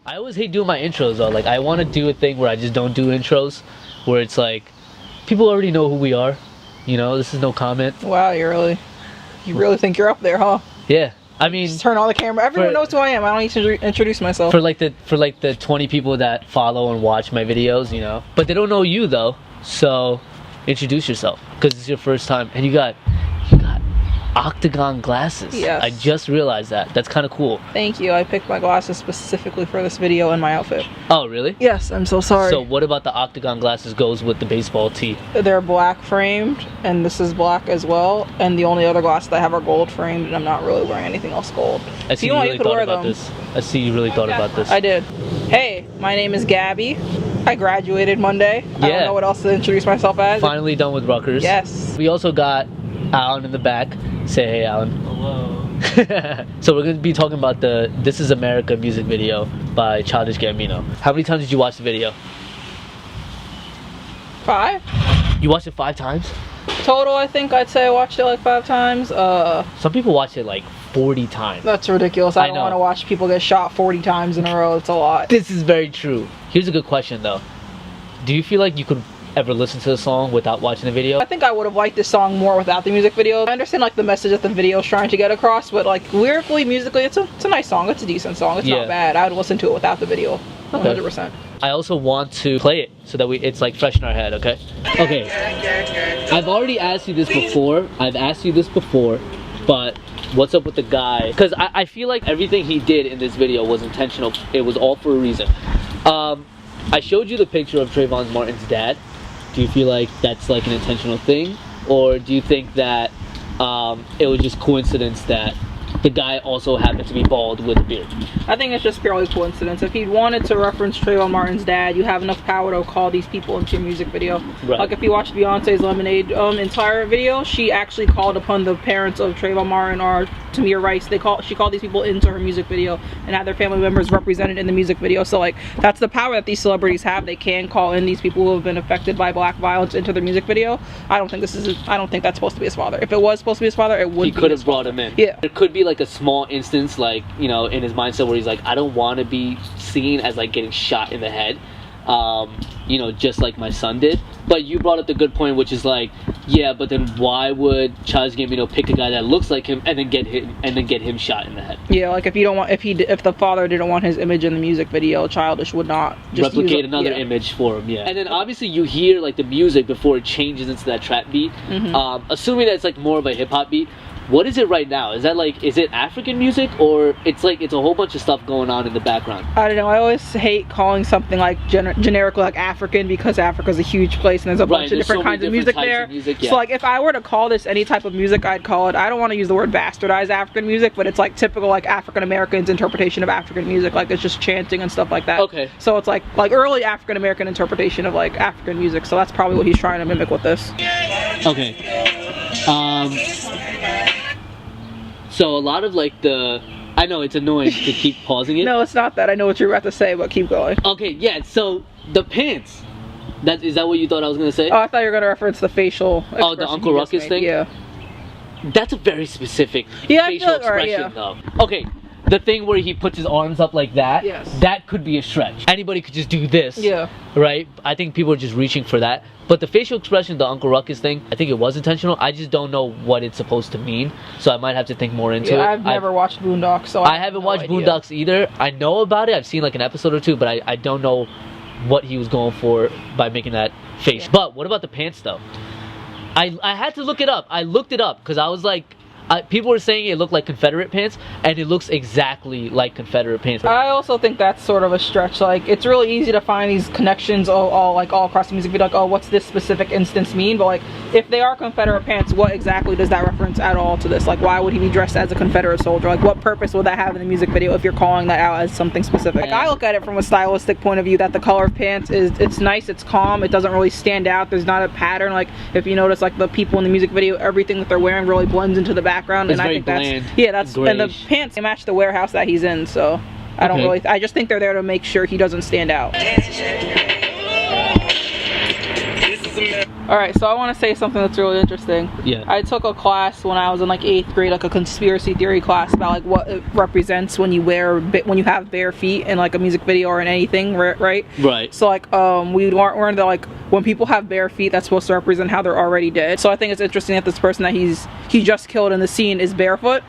I always hate doing my intros though. Like I want to do a thing where I just don't do intros, where it's like people already know who we are. You know, this is no comment. Wow, you really think you're up there, huh? Yeah. I mean, just turn on the camera. Everyone knows who I am. I don't need to introduce myself. For like the 20 people that follow and watch my videos, you know. But they don't know you though. So introduce yourself because it's your first time, and you got octagon glasses. Yes. I just realized that. That's kind of cool. Thank you. I picked my glasses specifically for this video and my outfit. Oh, really? Yes, I'm so sorry. So what about the octagon glasses goes with the baseball tee? They're black framed, and this is black as well. And the only other glasses I have are gold framed, and I'm not really wearing anything else gold. I see you really thought about this. I see you really thought about this. I did. Hey, my name is Gabby. I graduated Monday. Yeah. I don't know what else to introduce myself as. Finally done with Rutgers. Yes. We also got Alan in the back. Say hey, Alan. Hello. So we're going to be talking about the This Is America music video by Childish Gambino. How many times did you watch the video? 5. You watched it 5 times? Total, I think I'd say I watched it like 5 times. Some people watch it like 40 times. That's ridiculous. I don't want to watch people get shot 40 times in a row. It's a lot. This is very true. Here's a good question though. Do you feel like you could ever listen to the song without watching the video? I think I would have liked this song more without the music video. I understand like the message that the video is trying to get across, but like lyrically, musically, it's a nice song. It's a decent song. It's not bad. I would listen to it without the video. 100%. I also want to play it so that it's like fresh in our head, okay? Okay. I've already asked you this before. But what's up with the guy? Because I feel like everything he did in this video was intentional. It was all for a reason. I showed you the picture of Trayvon Martin's dad. Do you feel like that's like an intentional thing? Or do you think that it was just coincidence that the guy also happened to be bald with a beard? I think it's just purely coincidence. If he wanted to reference Trayvon Martin's dad, you have enough power to call these people into your music video. Right. Like if you watch Beyonce's Lemonade entire video, she actually called upon the parents of Trayvon Martin or Tamir Rice. She called these people into her music video and had their family members represented in the music video. So like that's the power that these celebrities have. They can call in these people who have been affected by black violence into their music video. I don't think that's supposed to be his father. If it was supposed to be his father, it would. He could have brought him in. Yeah. There could be like a small instance, like, you know, in his mindset where he's like, I don't want to be seen as like getting shot in the head, you know, just like my son did. But you brought up the good point, which is like, yeah, but then why would Childish Gambino pick a guy that looks like him and then get him shot in the head? Yeah, like if the father didn't want his image in the music video, Childish would not just replicate another image for him. Yeah. And then obviously you hear like the music before it changes into that trap beat. Assuming that it's like more of a hip hop beat. What is it right now? Is it African music, or it's a whole bunch of stuff going on in the background? I don't know. I always hate calling something like generically like African, because Africa's a huge place and there's a bunch of different kinds of music there. So like if I were to call this any type of music, I'd call it, I don't want to use the word bastardized African music, but it's like typical like African Americans interpretation of African music. Like it's just chanting and stuff like that. Okay. So it's like early African American interpretation of like African music. So that's probably what he's trying to mimic with this. Okay. So a lot of like I know it's annoying to keep pausing it. No, it's not that. I know what you're about to say, but keep going. Okay, yeah, so the pants. Is that what you thought I was going to say? Oh, I thought you were going to reference the facial expression. Oh, the Uncle Ruckus thing? Yeah. That's a very specific facial expression, though. Okay, the thing where he puts his arms up like that, that could be a stretch. Anybody could just do this, right? I think people are just reaching for that. But the facial expression, the Uncle Ruckus thing, I think it was intentional. I just don't know what it's supposed to mean, so I might have to think more into it. I've never watched Boondocks, so I haven't watched Boondocks either. I know about it. I've seen like an episode or two, but I don't know what he was going for by making that face. Yeah. But what about the pants, though? I had to look it up. I looked it up because I was like, people were saying it looked like Confederate pants, and it looks exactly like Confederate pants. I also think that's sort of a stretch. Like, it's really easy to find these connections all across the music video. Like, oh, what's this specific instance mean? But like, if they are Confederate pants, what exactly does that reference at all to this? Like, why would he be dressed as a Confederate soldier? Like, what purpose would that have in the music video if you're calling that out as something specific? Like, I look at it from a stylistic point of view that the color of pants it's nice, it's calm, it doesn't really stand out. There's not a pattern. Like, if you notice, like the people in the music video, everything that they're wearing really blends into the background. It's and I think that's grayish. And the pants match the warehouse that he's in, so I just think they're there to make sure he doesn't stand out. All right, so I want to say something that's really interesting. Yeah. I took a class when I was in like 8th grade, like a conspiracy theory class about like what it represents when you have bare feet in like a music video or in anything, right? Right. So like we learned that like when people have bare feet, that's supposed to represent how they're already dead. So I think it's interesting that this person that he just killed in the scene is barefoot.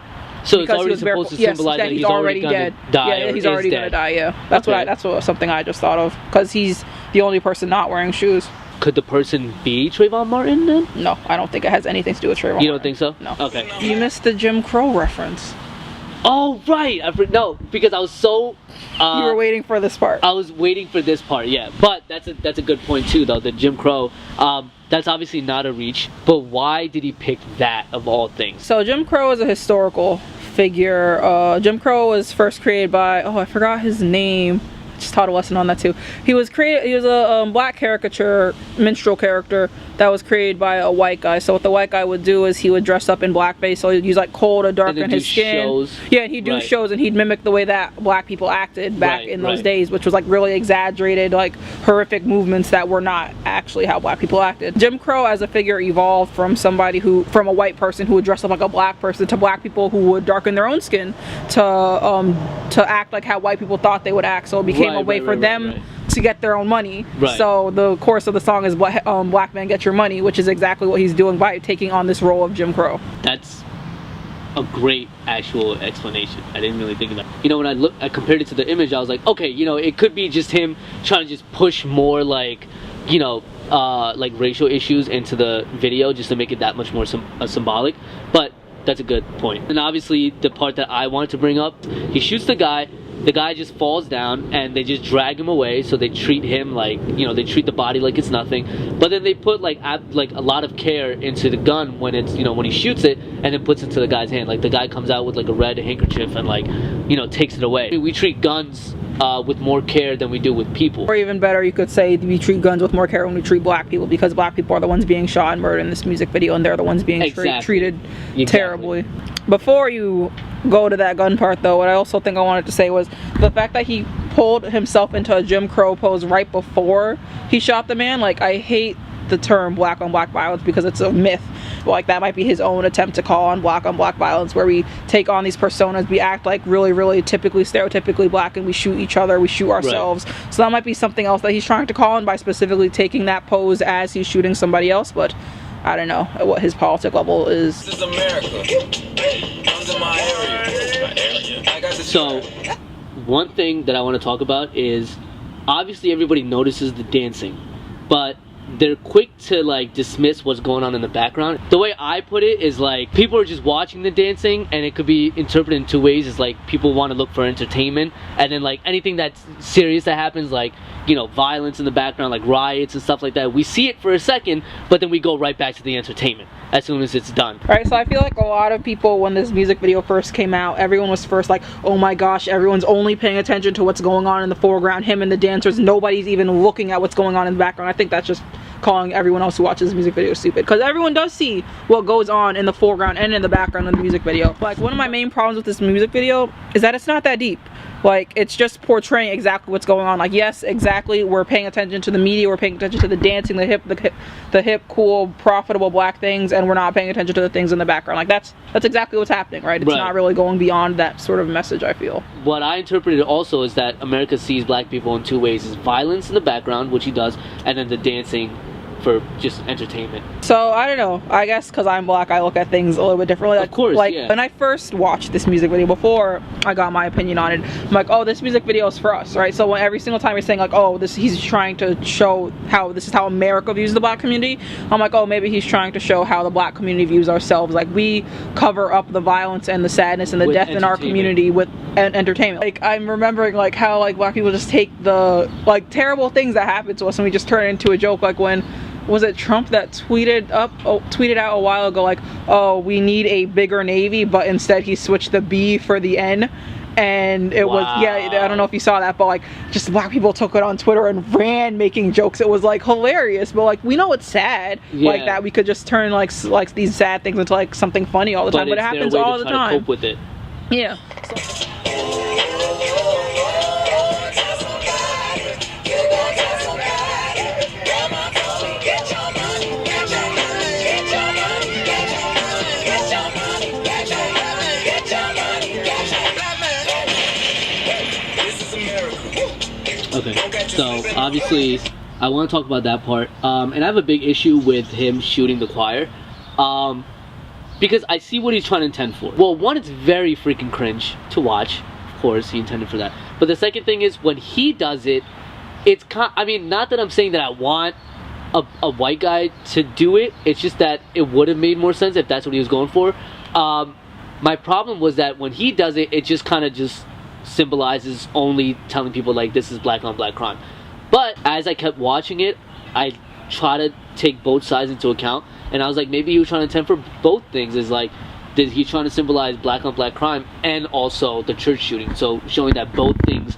So it's already supposed to symbolize that he's already dead. Yeah, he's already gonna die. Yeah, that's something I just thought of, because he's the only person not wearing shoes. Could the person be Trayvon Martin then? No, I don't think it has anything to do with Trayvon. You don't think so? No. Okay. You missed the Jim Crow reference. Oh right, no, because I was so. You were waiting for this part. I was waiting for this part, yeah. But that's a good point too, though. The Jim Crow. That's obviously not a reach. But why did he pick that of all things? So Jim Crow is a historical figure. Jim Crow was first created by, I forgot his name. Just taught a lesson on that too. He was a black caricature minstrel character that was created by a white guy. So what the white guy would do is he would dress up in blackface, so he'd use like coal to darken his skin. Shows. Yeah, and he'd do shows, and he'd mimic the way that black people acted back in those days, which was like really exaggerated, like horrific movements that were not actually how black people acted. Jim Crow as a figure evolved from from a white person who would dress up like a black person to black people who would darken their own skin to act like how white people thought they would act. So it became a way for them to get their own money. So the chorus of the song is black man get your money, which is exactly what he's doing by taking on this role of Jim Crow. That's a great actual explanation. I didn't really think of that. You know, when I compared it to the image, I was like, okay, you know, it could be just him trying to just push more like, you know, like racial issues into the video just to make it that much more symbolic. But that's a good point. And obviously the part that I wanted to bring up, he shoots the guy just falls down and they just drag him away. So they treat him like, you know, they treat the body like it's nothing, but then they put like a lot of care into the gun when it's, you know, when he shoots it and then puts it into the guy's hand. Like the guy comes out with like a red handkerchief and like, you know, takes it away. We treat guns with more care than we do with people. Or even better, you could say we treat guns with more care when we treat black people, because black people are the ones being shot and murdered in this music video, and they're the ones being treated terribly. Before you go to that gun part though, what I also think I wanted to say was the fact that he pulled himself into a Jim Crow pose right before he shot the man. Like, I hate the term black on black violence because it's a myth. Like, that might be his own attempt to call on black violence, where we take on these personas, we act like really stereotypically black, and we shoot each other, we shoot ourselves. So that might be something else that he's trying to call on by specifically taking that pose as he's shooting somebody else. But I don't know what his politic level is. This is America. Comes in my area. I got the so one thing that I want to talk about is, obviously everybody notices the dancing, but they're quick to like dismiss what's going on in the background. The way I put it is like, people are just watching the dancing, and it could be interpreted in two ways. Is like, people want to look for entertainment, and then like anything that's serious that happens, like, you know, violence in the background, like riots and stuff like that, we see it for a second, but then we go right back to the entertainment as soon as it's done. Right, so I feel like a lot of people, when this music video first came out, everyone was first like, oh my gosh, everyone's only paying attention to what's going on in the foreground, him and the dancers, nobody's even looking at what's going on in the background. I think that's just calling everyone else who watches this music video stupid, because everyone does see what goes on in the foreground and in the background of the music video. Like, one of my main problems with this music video is that it's not that deep. Like, it's just portraying exactly what's going on. Like, yes, exactly, we're paying attention to the media, we're paying attention to the dancing, the hip, cool, profitable black things, and we're not paying attention to the things in the background. Like, that's exactly what's happening, right? It's not really going beyond that sort of message, I feel. What I interpreted also is that America sees black people in two ways: is violence in the background, which he does, and then the dancing for just entertainment. So I don't know, I guess because I'm black, I look at things a little bit differently. Like, of course, like yeah. When I first watched this music video, before I got my opinion on it, I'm like, oh, this music video is for us, right? So when every single time you're saying like, oh, he's trying to show how this is how America views the black community, I'm like, oh, maybe he's trying to show how the black community views ourselves. Like, we cover up the violence and the sadness and the death in our community with entertainment. Like, I'm remembering like how like black people just take the like terrible things that happen to us and we just turn it into a joke. Like, when was it Trump that tweeted out a while ago like, oh, we need a bigger Navy, but instead he switched the B for the N, and it was, yeah, I don't know if you saw that, but like, just black people took it on Twitter and ran making jokes. It was like hilarious, but like, we know it's sad, like that we could just turn like these sad things into like something funny all the time, but it happens all the time. To cope with it. Yeah. Get your Okay, so obviously I want to talk about that part, and I have a big issue with him shooting the choir, because I see what he's trying to intend for. Well, one, it's very freaking cringe to watch. Of course, he intended for that. But the second thing is, when he does it, I mean, not that I'm saying that I want a white guy to do it, it's just that it would have made more sense if that's what he was going for. My problem was that when he does it, it just kind of just symbolizes only telling people like this is black on black crime. But as I kept watching it, I try to take both sides into account, and I was like, maybe he was trying to intend for both things. Is like, did he trying to symbolize black on black crime and also the church shooting, so showing that both things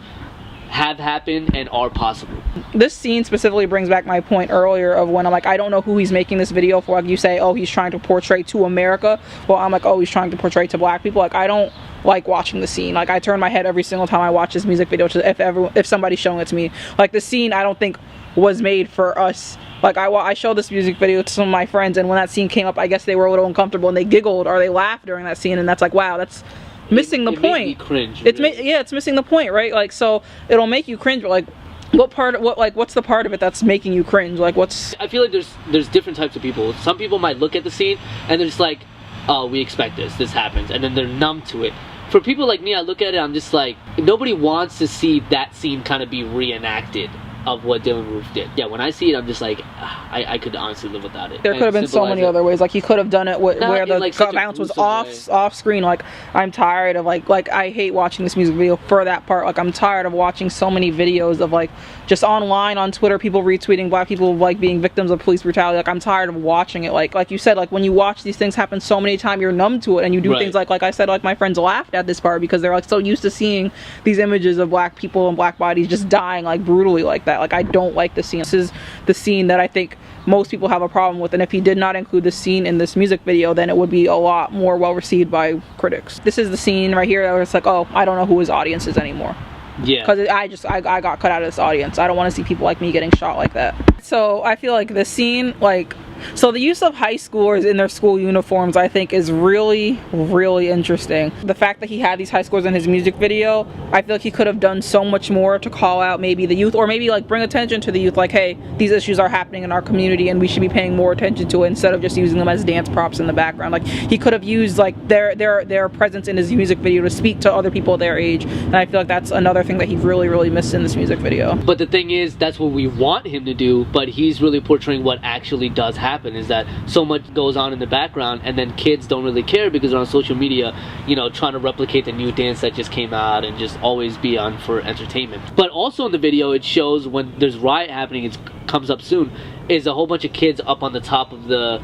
have happened and are possible. This scene specifically brings back my point earlier of when I'm like, I don't know who he's making this video for. Like, you say, oh, he's trying to portray to America. Well, I'm like, oh, he's trying to portray to black people. Like, I don't like watching the scene. Like, I turn my head every single time I watch this music video if somebody's showing it to me. Like, the scene I don't think was made for us. Like, I showed this music video to some of my friends, and when that scene came up, I guess they were a little uncomfortable and they giggled or they laughed during that scene, and that's like, wow, that's missing the point. Made me cringe, really. Yeah, it's missing the point, right? Like, so it'll make you cringe, but like, what's the part of it that's making you cringe? Like, what's... I feel like there's different types of people. Some people might look at the scene and they're just like, oh, we expect this happens, and then they're numb to it. For people like me, I look at it, I'm just like, nobody wants to see that scene kind of be reenacted of what Dylan Roof did. Yeah, when I see it, I'm just like, I could honestly live without it. There could have been so many other ways. Like, he could have done it where the like bounce was off screen. Like, I'm tired of like I hate watching this music video for that part. Like, I'm tired of watching so many videos of like just online on Twitter, people retweeting black people like being victims of police brutality. Like, I'm tired of watching it. Like you said, like when you watch these things happen so many times, you're numb to it, and you do things like I said, like my friends laughed at this part because they're like so used to seeing these images of black people and black bodies just dying like brutally like that. Like, I don't like the scene. This is the scene that I think most people have a problem with, and if he did not include the scene in this music video, then it would be a lot more well received by critics. This is the scene right here where it's like, oh, I don't know who his audience is anymore. Yeah, because I got cut out of this audience. I don't want to see people like me getting shot like that. So I feel like the scene, like, so the use of high schoolers in their school uniforms, I think, is really, really interesting. The fact that he had these high schoolers in his music video, I feel like he could have done so much more to call out maybe the youth, or maybe like bring attention to the youth, like, hey, these issues are happening in our community and we should be paying more attention to it instead of just using them as dance props in the background. Like, he could have used like their presence in his music video to speak to other people their age, and I feel like that's another thing that he really, really missed in this music video. But the thing is, that's what we want him to do, but he's really portraying what actually does happen, is that so much goes on in the background, and then kids don't really care because they're on social media, you know, trying to replicate the new dance that just came out and just always be on for entertainment. But also in the video, it shows when there's riot happening, it comes up soon, is a whole bunch of kids up on the top of the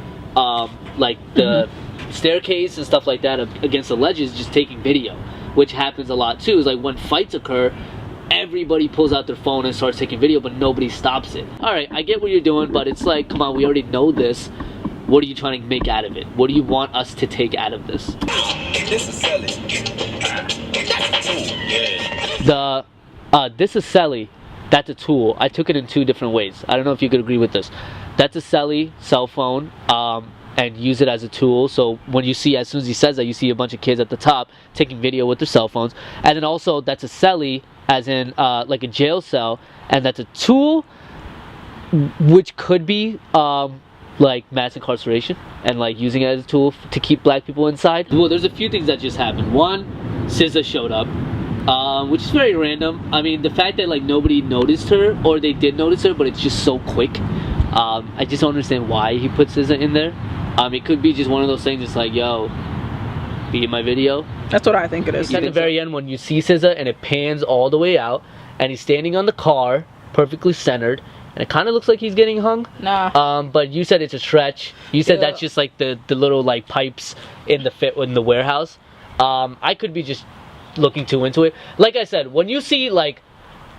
like the staircase and stuff like that against the ledges, just taking video, which happens a lot too. Is like when fights occur, everybody pulls out their phone and starts taking video, but nobody stops it. Alright, I get what you're doing, but it's like, come on, we already know this. What are you trying to make out of it? What do you want us to take out of this? This is selling. This is Selly. That's a tool. I took it in two different ways. I don't know if you could agree with this. That's a Selly cell phone, and use it as a tool. So when you see, as soon as he says that, you see a bunch of kids at the top taking video with their cell phones. And then also, that's a Selly, as in like a jail cell, and that's a tool which could be like mass incarceration and like using it as a tool to keep black people inside. Well, there's a few things that just happened. One, SZA showed up, which is very random. I mean, the fact that like nobody noticed her, or they did notice her, but it's just so quick. I just don't understand why he put SZA in there. It could be just one of those things. It's like, yo, be in my video. That's what I think it is. It's at the very end when you see SZA and it pans all the way out, and he's standing on the car, perfectly centered, and it kind of looks like he's getting hung. Nah. But you said it's a stretch. You said that's just like the little like pipes in the warehouse. I could be just looking too into it. Like I said, when you see like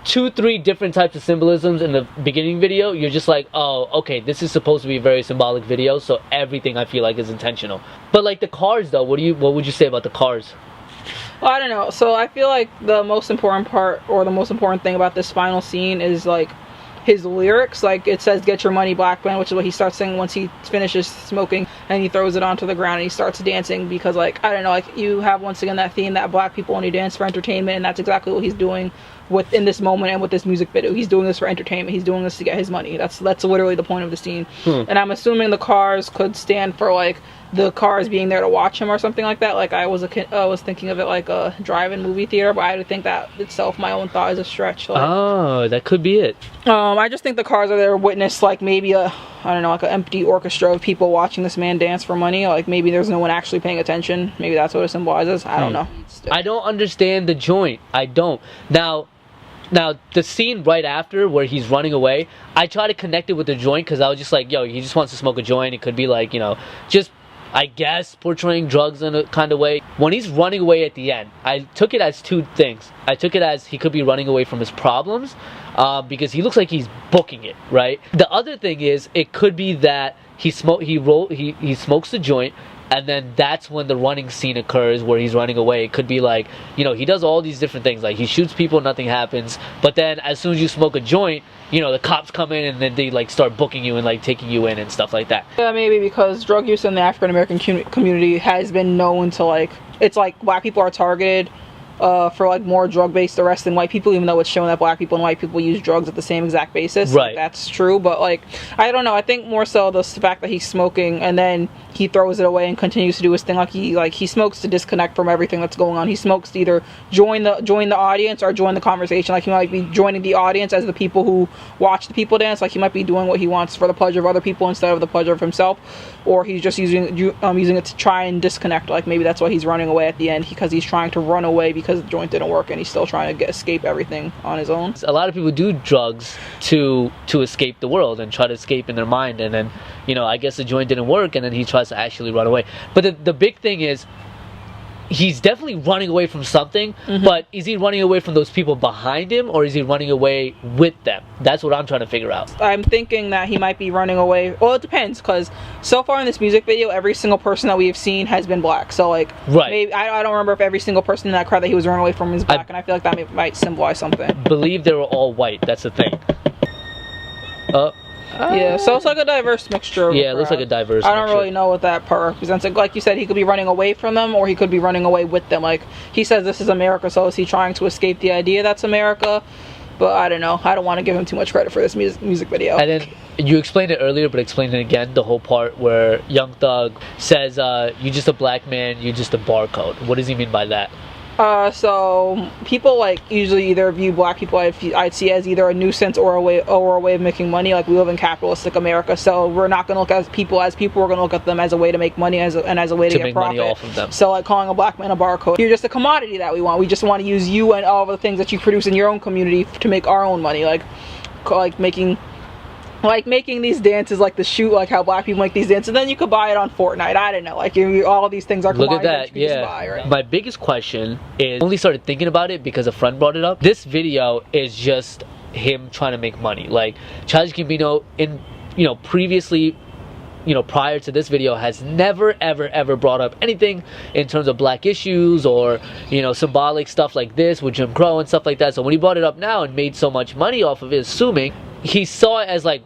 2-3 different types of symbolisms in the beginning video, you're just like, oh, okay, this is supposed to be a very symbolic video, so everything I feel like is intentional. But like the cars though, what would you say about the cars? Well, I don't know. So I feel like the most important part, or the most important thing about this final scene is like his lyrics. Like, it says, "Get your money, black man," which is what he starts saying once he finishes smoking. and he throws it onto the ground and he starts dancing because, like, I don't know, like, you have once again that theme that black people only dance for entertainment, and that's exactly what he's doing in this moment and with this music video. He's doing this for entertainment. He's doing this to get his money. That's literally the point of the scene. And I'm assuming the cars could stand for, like, the cars being there to watch him or something like that. Like, I was thinking of it like a drive-in movie theater, but I would think that itself, my own thought, is a stretch. Like, oh, that could be it. I just think the cars are there to witness, like, maybe I don't know, like an empty orchestra of people watching this man dance for money. Like, maybe there's no one actually paying attention. Maybe that's what it symbolizes. I don't know. I don't understand the joint. I don't. Now, the scene right after where he's running away, I try to connect it with the joint because I was just like, yo, he just wants to smoke a joint. It could be like, you know, just, I guess, portraying drugs in a kind of way. When he's running away at the end, I took it as two things. I took it as he could be running away from his problems because he looks like he's booking it, right? The other thing is, it could be that he smokes the joint, and then that's when the running scene occurs where he's running away. It could be like, you know, he does all these different things. Like, he shoots people, nothing happens. But then as soon as you smoke a joint, you know, the cops come in and then they, like, start booking you and, like, taking you in and stuff like that. Yeah, maybe because drug use in the African American community has been known to, like, it's like black people are targeted for, like, more drug-based arrests than white people, even though it's shown that black people and white people use drugs at the same exact basis. Right. Like, that's true, but, like, I don't know. I think more so the fact that he's smoking and then he throws it away and continues to do his thing. Like, he smokes to disconnect from everything that's going on. He smokes to either join the audience or join the conversation. Like, he might be joining the audience as the people who watch the people dance. Like, he might be doing what he wants for the pleasure of other people instead of the pleasure of himself, or he's just using it to try and disconnect. Like, maybe that's why he's running away at the end, because he's trying to run away because the joint didn't work and he's still trying to escape everything on his own. A lot of people do drugs to escape the world and try to escape in their mind, and then, you know, I guess the joint didn't work and then he tries to actually run away. But the big thing is, he's definitely running away from something, but is he running away from those people behind him, or is he running away with them? That's what I'm trying to figure out. I'm thinking that he might be running away. Well, it depends, because so far in this music video, every single person that we have seen has been black. So, like, right. Maybe, I don't remember if every single person in that crowd that he was running away from is black, and I feel like that might symbolize something. Believe they were all white. That's the thing. Yeah, so it's like a diverse mixture of it looks like a diverse mixture. I don't really know what that part represents. Like you said, he could be running away from them, or he could be running away with them. Like, he says this is America, so is he trying to escape the idea that's America? But I don't know. I don't want to give him too much credit for this music video. And then, you explained it earlier, but explain it again, the whole part where Young Thug says, you're just a black man, you're just a barcode. What does he mean by that? So people, like, usually either view black people, I'd see as either a nuisance or a way of making money. Like, we live in capitalistic America, so we're not going to look at people as people. We're going to look at them as a way to make money and as a way to get make profit. money off of them. So, like, calling a black man a barcode, you're just a commodity that we want. We just want to use you and all the things that you produce in your own community to make our own money. Like making these dances, like the shoot, like how black people make these dances, and then you could buy it on Fortnite. I don't know, like, all of these things are commodities. Look at that, yeah. Buy, right? My biggest question is, I only started thinking about it because a friend brought it up. This video is just him trying to make money. Like, Childish Gambino, previously, prior to this video, has never ever brought up anything in terms of black issues or, symbolic stuff like this with Jim Crow and stuff like that. So when he brought it up now and made so much money off of it, assuming he saw it as like,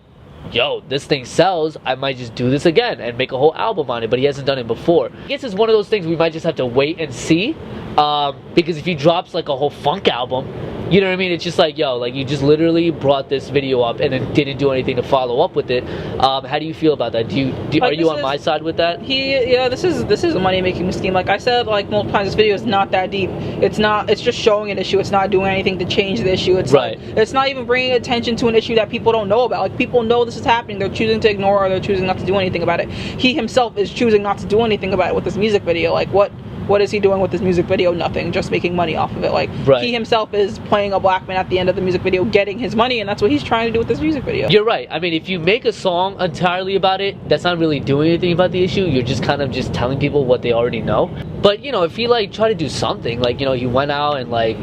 yo, this thing sells, I might just do this again and make a whole album on it, but he hasn't done it before. I guess it's one of those things we might just have to wait and see, because if he drops like a whole funk album, you know what I mean, it's just like, yo, like, you just literally brought this video up and then didn't do anything to follow up with it. How do you feel about that? Are you on my side with that? This is a money-making scheme. Like I said, like, multiple times, this video is not that deep. It's just showing an issue. It's not doing anything to change the issue. It's right. Like, it's not even bringing attention to an issue that people don't know about. Like, people know this is happening. They're choosing to ignore, or they're choosing not to do anything about it. He himself is choosing not to do anything about it with this music video. Like, what is he doing with this music video? Nothing. Just making money off of it. Like, right. He himself is playing a black man at the end of the music video, getting his money, and that's what he's trying to do with this music video. You're right. I mean, if you make a song entirely about it, that's not really doing anything about the issue. You're just kind of just telling people what they already know. But, if he, like, try to do something, like, he went out and, like,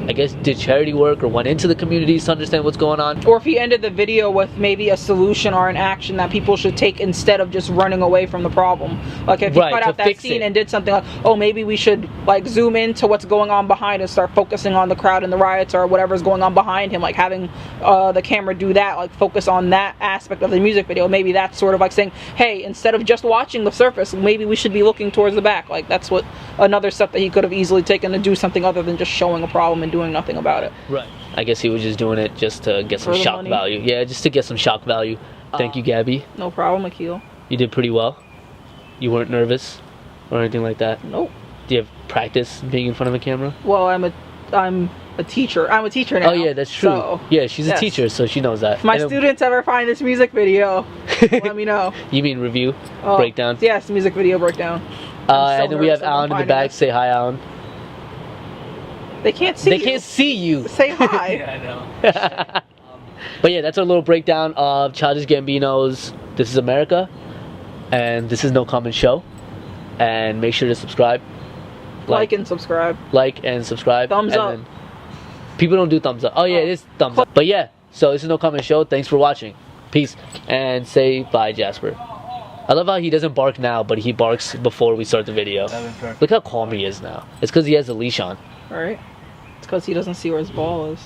I guess, did charity work or went into the communities to understand what's going on. Or if he ended the video with maybe a solution or an action that people should take instead of just running away from the problem. Like if he cut out that scene and did something like, oh, maybe we should like zoom into what's going on behind and start focusing on the crowd and the riots or whatever's going on behind him, like having the camera do that, like focus on that aspect of the music video. Maybe that's sort of like saying, hey, instead of just watching the surface, maybe we should be looking towards the back. Like that's what another step that he could have easily taken to do something other than just showing a problem and doing nothing about it. Right. I guess he was just doing it just to get some shock value. Yeah, just to get some shock value. Thank you, Gabby. No problem, Akil. You did pretty well. You weren't nervous or anything like that? Nope. Do you have practice being in front of a camera? Well, I'm a teacher. I'm a teacher now. Oh yeah, that's true. So, yeah, she's a teacher, so she knows that. If my students ever find this music video, let me know. You mean review? Breakdown? Yes, music video breakdown. And then we have Alan in the back. Say hi, Alan. They can't see you. They can't see you. Say hi. Yeah, I know. But yeah, that's our little breakdown of Childish Gambino's This Is America. And this is No Comment Show. And make sure to subscribe. Like and subscribe. Like and subscribe. Thumbs up. Then people don't do thumbs up. Oh yeah, it is thumbs up. But yeah, so this is No Comment Show. Thanks for watching. Peace. And say bye, Jasper. I love how he doesn't bark now, but he barks before we start the video. Look how calm he is now. It's because he has a leash on. Alright. It's because he doesn't see where his ball is.